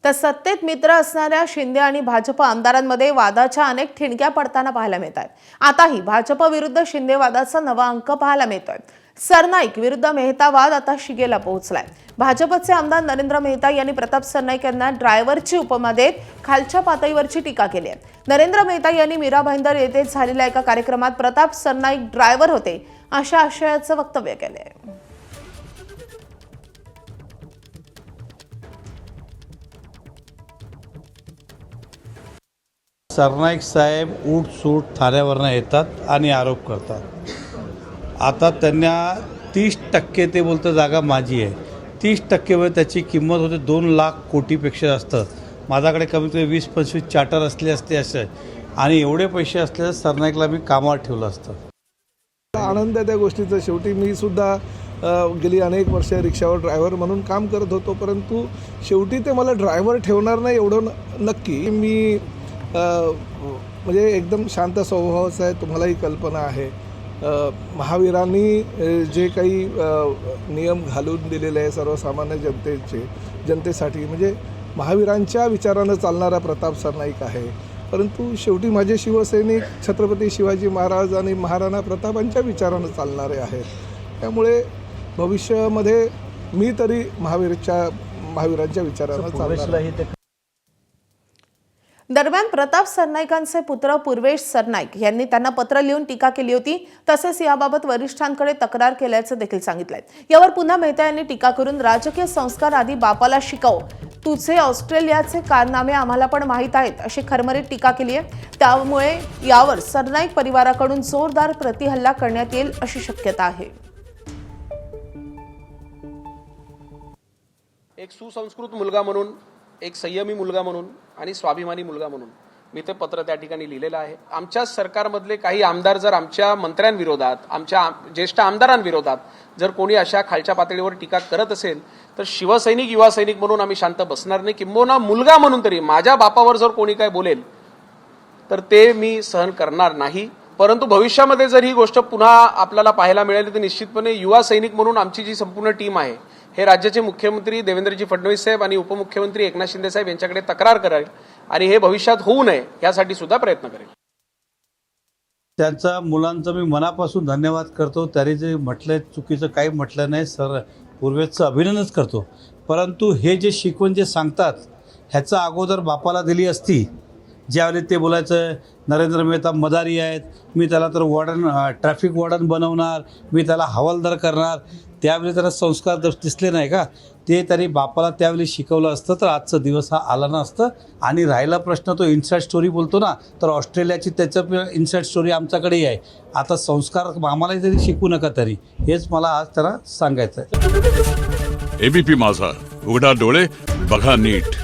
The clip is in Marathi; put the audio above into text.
तर सत्तेत मित्र असणाऱ्या शिंदे आणि भाजप आमदारांमध्ये वादाच्या अनेक ठिणक्या पडताना पाहायला मिळत आहेत. आताही भाजप विरुद्ध शिंदे वादाचा नवा अंक पाहायला मिळतोय. सरनाईक विरुद्ध मेहता वाद आता शिगेला पोहोचलाय. भाजपचे आमदार नरेंद्र मेहता यांनी प्रताप सरनाईक यांना ड्रायव्हरची उपमा देत खालच्या पातळीवरची टीका केली आहे. नरेंद्र मेहता यांनी मीरा भाईंदर येथे झालेल्या एका कार्यक्रमात प्रताप सरनाईक ड्रायव्हर होते अशा आशयाचं वक्तव्य केले आहे. सरनाईक साहेब उठसूट ठाण्यावरनं येतात आणि आरोप करतात. आता त्यांना 30% ते बोलतं जागा माझी आहे. 30% मध्ये त्याची किंमत होते 2 लाख कोटीपेक्षा जास्त. माझ्याकडे कमीत कमी 20-25 चार्टर असले असते असे, आणि एवढे पैसे असले तर सरनाईकला मी कामावर ठेवलं असतं. आनंद आहे त्या गोष्टीचा. शेवटी मी सुद्धा गेली अनेक वर्ष रिक्षावर ड्रायव्हर म्हणून काम करत होतो, परंतु शेवटी ते मला ड्रायव्हर ठेवणार नाही एवढं नक्की. मी म्हणजे एकदम शांत स्वभावाचा आहे, तुम्हालाही कल्पना आहे. महावीरांनी जे काही नियम घालून दिलेले आहे सर्वसामान्य जनतेसाठी, म्हणजे महावीरांच्या विचारानं चालणारा प्रताप सरनाईक आहे. परंतु शेवटी माझे शिवसैनिक छत्रपती शिवाजी महाराज आणि महाराणा प्रतापांच्या विचारानं चालणारे आहेत. त्यामुळे भविष्यामध्ये मी तरी महावीरांच्या विचारानं चालणार. दरम्यान प्रताप सरनाईकांचे पुत्र पूर्वेश सरनाईक यांनी त्यांना पत्र लिहून टीका केली होती. तसेच याबाबत वरिष्ठांकडे तक्रार केल्याचं देखील सांगितलंय. यावर पुन्हा मेहता यांनी टीका करून राजकीय संस्कार आधी बापाला शिकव, तुझे ऑस्ट्रेलियाचे कारनामे आम्हाला पण माहीत आहेत अशी खरमरीत टीका केली आहे. त्यामुळे यावर सरनाईक परिवाराकडून जोरदार प्रतिहल्ला करण्यात येईल अशी शक्यता आहे. एक सुसंस्कृत मुलगा म्हणून, एक संयमी मुलगा म्हणून आणि स्वाभिमानी मुलगा म्हणून मी ते पत्र त्या ठिकाणी लिहिलेलं आहे. आमच्या सरकारमधले काही आमदार जर आमच्या मंत्र्यांविरोधात, आमच्या ज्येष्ठ आमदारांविरोधात जर कोणी अशा खालच्या पातळीवर टीका करत असेल तर शिवसैनिक, युवा सैनिक म्हणून आम्ही शांत बसणार नाही. किंबहुना मुलगा म्हणून तरी माझ्या बापावर जर कोणी काय बोलेल तर ते मी सहन करणार नाही. परंतु भविष्यामध्ये जर ही गोष्ट पुन्हा आपल्याला पाहायला मिळाली तर निश्चितपणे युवा सैनिक म्हणून आमची जी संपूर्ण टीम आहे हे राज्याचे मुख्यमंत्री देवेंद्रजी फडणवीस साहेब आणि उपमुख्यमंत्री एकनाथ शिंदे साहेब यांच्याकडे तक्रार करेल आणि हे भविष्यात होऊ नये यासाठी सुद्धा प्रयत्न करेल. त्यांचा मुलांचं मी मनापासून धन्यवाद करतो. त्यांनी जे म्हटलं चुकीचं काही म्हटलं नाही. सर पूर्वेचं अभिनंदनच करतो. परंतु हे जे शिकवण जे सांगतात ह्याचा अगोदर बापाला दिली असती, ज्यावेळी ते बोलायचं नरेंद्र मेहता मदारी आहेत, मी त्याला तर ट्रॅफिक वॉर्डन बनवणार, मी त्याला हवालदार करणार, त्यावेळी त्याला संस्कार दिसले नाही का? ते तरी बापाला त्यावेळी शिकवलं असतं तर आजचा दिवस हा आला नसतं. आणि राहिला प्रश्न तो इन्साईड स्टोरी बोलतो ना, तर ऑस्ट्रेलियाची त्याचं इन्साईड स्टोरी आमच्याकडेही आहे. आता संस्कार आम्हालाही तरी शिकू नका तरी, हेच मला आज त्याला सांगायचं आहे. एबीपी माझा, उघडा डोळे बघा नीट.